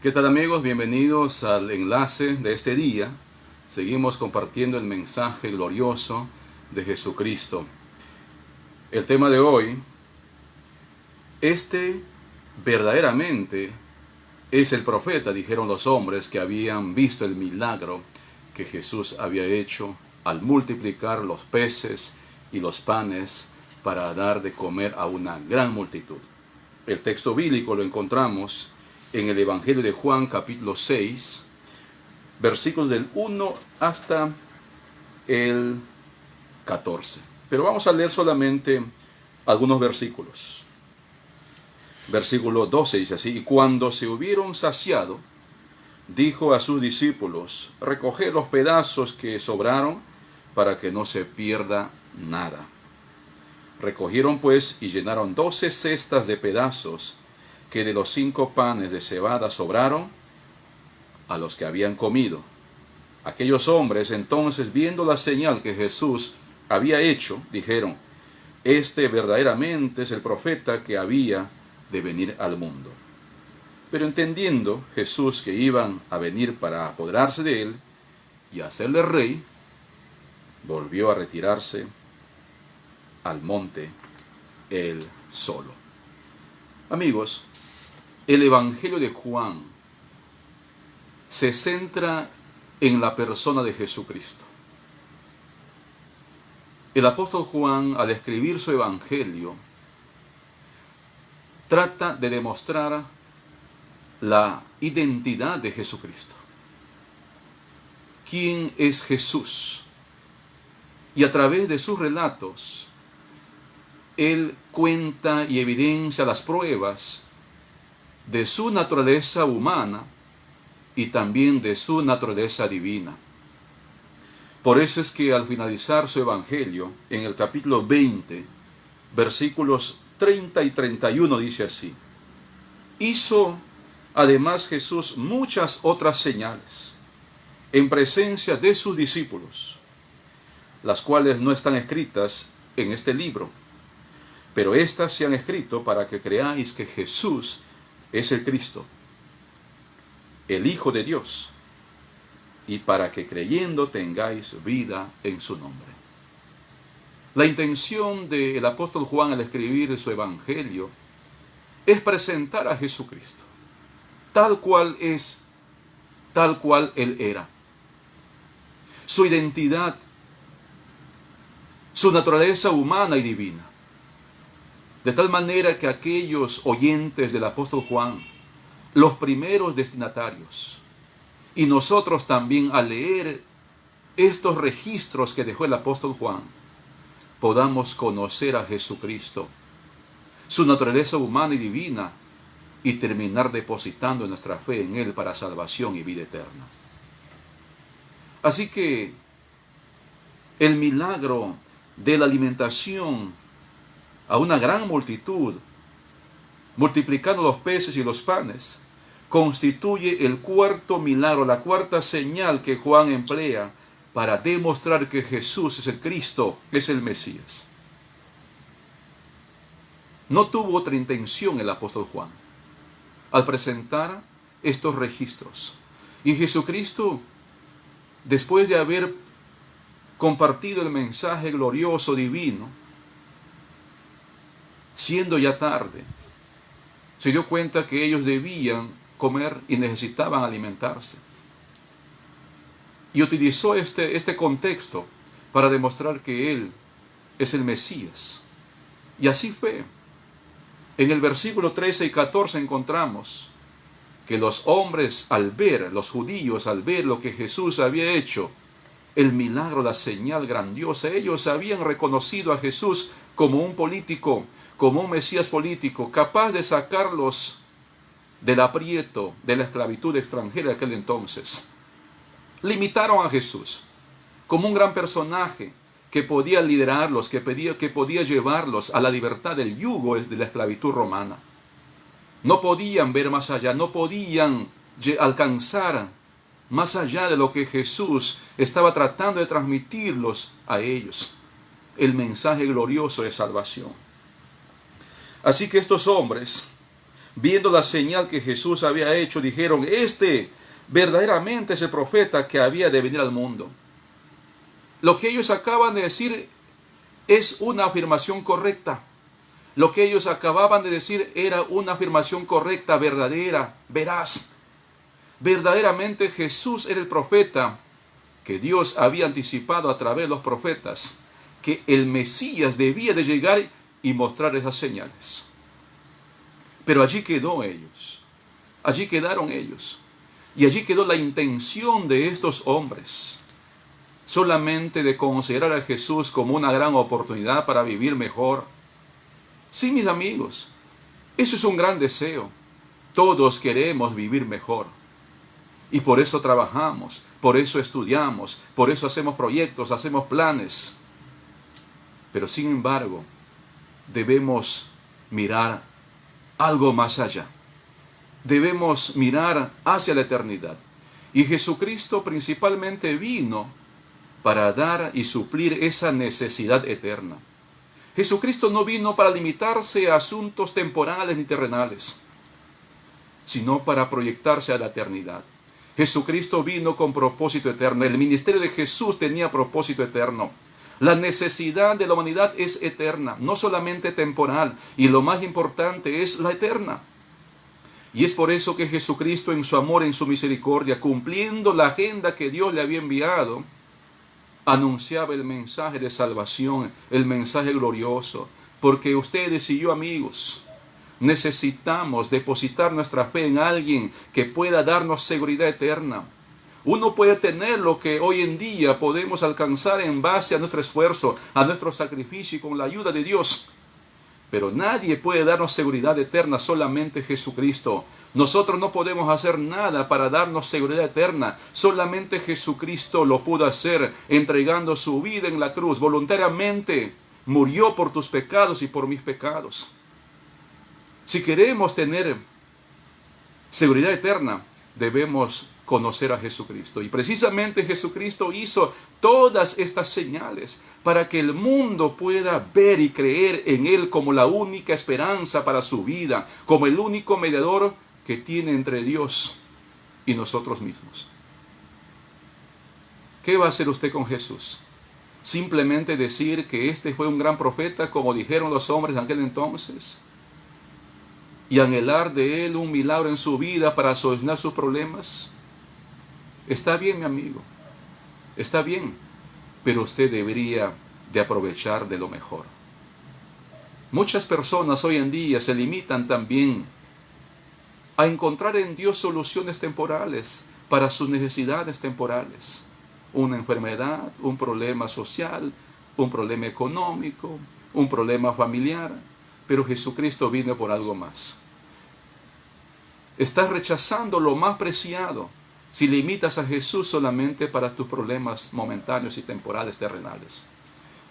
¿Qué tal amigos? Bienvenidos al enlace de este día. Seguimos compartiendo el mensaje glorioso de Jesucristo. El tema de hoy, este verdaderamente es el profeta, dijeron los hombres que habían visto el milagro que Jesús había hecho al multiplicar los peces y los panes para dar de comer a una gran multitud. El texto bíblico lo encontramos en el Evangelio de Juan, capítulo 6, versículos del 1 hasta el 14. Pero vamos a leer solamente algunos versículos. Versículo 12 dice así: y cuando se hubieron saciado, dijo a sus discípulos: recoged los pedazos que sobraron para que no se pierda nada. Recogieron pues y llenaron 12 cestas de pedazos que de los 5 panes de cebada sobraron a los que habían comido. Aquellos hombres entonces, viendo la señal que Jesús había hecho, dijeron: este verdaderamente es el profeta que había de venir al mundo. Pero entendiendo Jesús que iban a venir para apoderarse de él y hacerle rey, volvió a retirarse al monte él solo. Amigos, el Evangelio de Juan se centra en la persona de Jesucristo. El apóstol Juan, al escribir su Evangelio, trata de demostrar la identidad de Jesucristo. ¿Quién es Jesús? Y a través de sus relatos, él cuenta y evidencia las pruebas de su naturaleza humana y también de su naturaleza divina. Por eso es que al finalizar su evangelio, en el capítulo 20, versículos 30 y 31 dice así: hizo además Jesús muchas otras señales en presencia de sus discípulos, las cuales no están escritas en este libro, pero éstas se han escrito para que creáis que Jesús es el Cristo, el Hijo de Dios, y para que creyendo tengáis vida en su nombre. La intención del apóstol Juan al escribir su evangelio es presentar a Jesucristo tal cual es, tal cual él era. Su identidad, su naturaleza humana y divina. De tal manera que aquellos oyentes del apóstol Juan, los primeros destinatarios, y nosotros también al leer estos registros que dejó el apóstol Juan, podamos conocer a Jesucristo, su naturaleza humana y divina, y terminar depositando nuestra fe en él para salvación y vida eterna. Así que el milagro de la alimentación a una gran multitud, multiplicando los peces y los panes, constituye el cuarto milagro, la cuarta señal que Juan emplea para demostrar que Jesús es el Cristo, es el Mesías. No tuvo otra intención el apóstol Juan al presentar estos registros. Y Jesucristo, después de haber compartido el mensaje glorioso divino, siendo ya tarde, se dio cuenta que ellos debían comer y necesitaban alimentarse. Y utilizó este contexto para demostrar que él es el Mesías. Y así fue. En el versículo 13 y 14 encontramos que los hombres al ver, los judíos al ver lo que Jesús había hecho, el milagro, la señal grandiosa, ellos habían reconocido a Jesús como un político, como un Mesías político, capaz de sacarlos del aprieto, de la esclavitud extranjera de aquel entonces. Limitaron a Jesús como un gran personaje que podía liderarlos, que podía llevarlos a la libertad del yugo de la esclavitud romana. No podían ver más allá, no podían alcanzar más allá de lo que Jesús estaba tratando de transmitirlos a ellos, el mensaje glorioso de salvación. Así que estos hombres viendo la señal que Jesús había hecho, dijeron: este verdaderamente es el profeta que había de venir al mundo. Lo que ellos acaban de decir es una afirmación correcta. Lo que ellos acababan de decir era una afirmación correcta, verdadera, veraz. Verdaderamente Jesús era el profeta que Dios había anticipado a través de los profetas, que el Mesías debía de llegar y mostrar esas señales. Pero allí quedó ellos, allí quedaron ellos, y allí quedó la intención de estos hombres, solamente de considerar a Jesús como una gran oportunidad para vivir mejor. Sí, mis amigos, eso es un gran deseo. Todos queremos vivir mejor. Y por eso trabajamos, por eso estudiamos, por eso hacemos proyectos, hacemos planes. Pero sin embargo, debemos mirar algo más allá. Debemos mirar hacia la eternidad. Y Jesucristo principalmente vino para dar y suplir esa necesidad eterna. Jesucristo no vino para limitarse a asuntos temporales ni terrenales, sino para proyectarse a la eternidad. Jesucristo vino con propósito eterno. El ministerio de Jesús tenía propósito eterno. La necesidad de la humanidad es eterna, no solamente temporal, y lo más importante es la eterna. Y es por eso que Jesucristo, en su amor, en su misericordia, cumpliendo la agenda que Dios le había enviado, anunciaba el mensaje de salvación, el mensaje glorioso. Porque ustedes y yo, amigos, necesitamos depositar nuestra fe en alguien que pueda darnos seguridad eterna. Uno puede tener lo que hoy en día podemos alcanzar en base a nuestro esfuerzo, a nuestro sacrificio y con la ayuda de Dios. Pero nadie puede darnos seguridad eterna, solamente Jesucristo. Nosotros no podemos hacer nada para darnos seguridad eterna. Solamente Jesucristo lo pudo hacer, entregando su vida en la cruz. Voluntariamente murió por tus pecados y por mis pecados. Si queremos tener seguridad eterna, debemos conocer a Jesucristo. Y precisamente Jesucristo hizo todas estas señales para que el mundo pueda ver y creer en Él como la única esperanza para su vida, como el único mediador que tiene entre Dios y nosotros mismos. ¿Qué va a hacer usted con Jesús? ¿Simplemente decir que este fue un gran profeta, como dijeron los hombres de aquel entonces, y anhelar de Él un milagro en su vida para solucionar sus problemas? Está bien, mi amigo, está bien, pero usted debería de aprovechar de lo mejor. Muchas personas hoy en día se limitan también a encontrar en Dios soluciones temporales para sus necesidades temporales. Una enfermedad, un problema social, un problema económico, un problema familiar, pero Jesucristo vino por algo más. Estás rechazando lo más preciado si limitas a Jesús solamente para tus problemas momentáneos y temporales terrenales.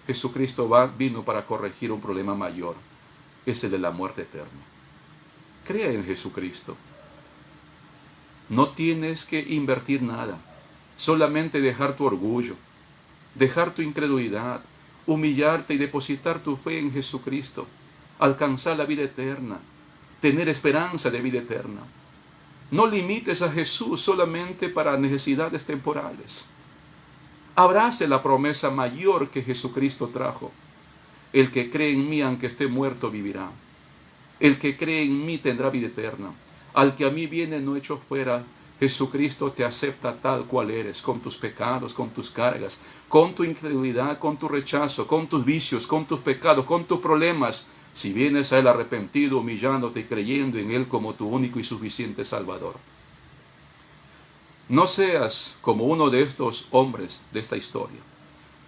Jesucristo vino para corregir un problema mayor, es el de la muerte eterna. Crea en Jesucristo. No tienes que invertir nada, solamente dejar tu orgullo, dejar tu incredulidad, humillarte y depositar tu fe en Jesucristo, alcanzar la vida eterna, tener esperanza de vida eterna. No limites a Jesús solamente para necesidades temporales. Abrace la promesa mayor que Jesucristo trajo. El que cree en mí, aunque esté muerto, vivirá. El que cree en mí tendrá vida eterna. Al que a mí viene no echo fuera. Jesucristo te acepta tal cual eres, con tus pecados, con tus cargas, con tu incredulidad, con tu rechazo, con tus vicios, con tus pecados, con tus problemas. Si vienes a Él arrepentido, humillándote y creyendo en Él como tu único y suficiente Salvador. No seas como uno de estos hombres de esta historia,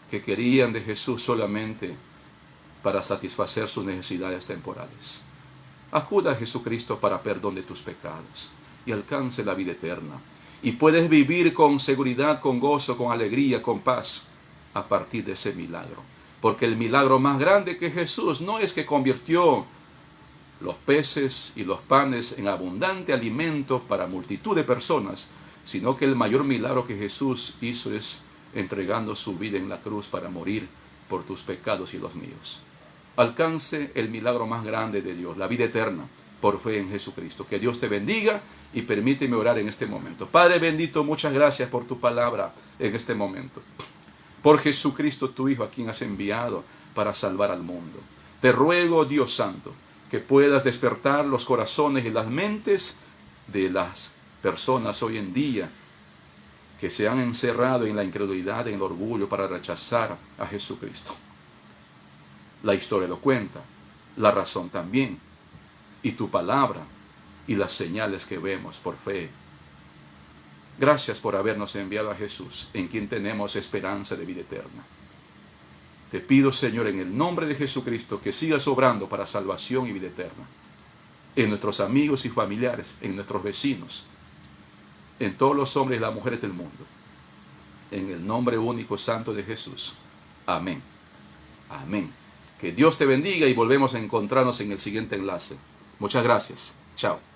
que querían de Jesús solamente para satisfacer sus necesidades temporales. Acuda a Jesucristo para perdón de tus pecados y alcance la vida eterna. Y puedes vivir con seguridad, con gozo, con alegría, con paz, a partir de ese milagro. Porque el milagro más grande que Jesús no es que convirtió los peces y los panes en abundante alimento para multitud de personas, sino que el mayor milagro que Jesús hizo es entregando su vida en la cruz para morir por tus pecados y los míos. Alcance el milagro más grande de Dios, la vida eterna, por fe en Jesucristo. Que Dios te bendiga y permíteme orar en este momento. Padre bendito, muchas gracias por tu palabra en este momento. Por Jesucristo, tu Hijo, a quien has enviado para salvar al mundo. Te ruego, Dios Santo, que puedas despertar los corazones y las mentes de las personas hoy en día que se han encerrado en la incredulidad, en el orgullo, para rechazar a Jesucristo. La historia lo cuenta, la razón también, y tu palabra, y las señales que vemos por fe. Gracias por habernos enviado a Jesús, en quien tenemos esperanza de vida eterna. Te pido, Señor, en el nombre de Jesucristo, que sigas obrando para salvación y vida eterna, en nuestros amigos y familiares, en nuestros vecinos, en todos los hombres y las mujeres del mundo. En el nombre único santo de Jesús. Amén. Amén. Que Dios te bendiga y volvemos a encontrarnos en el siguiente enlace. Muchas gracias. Chao.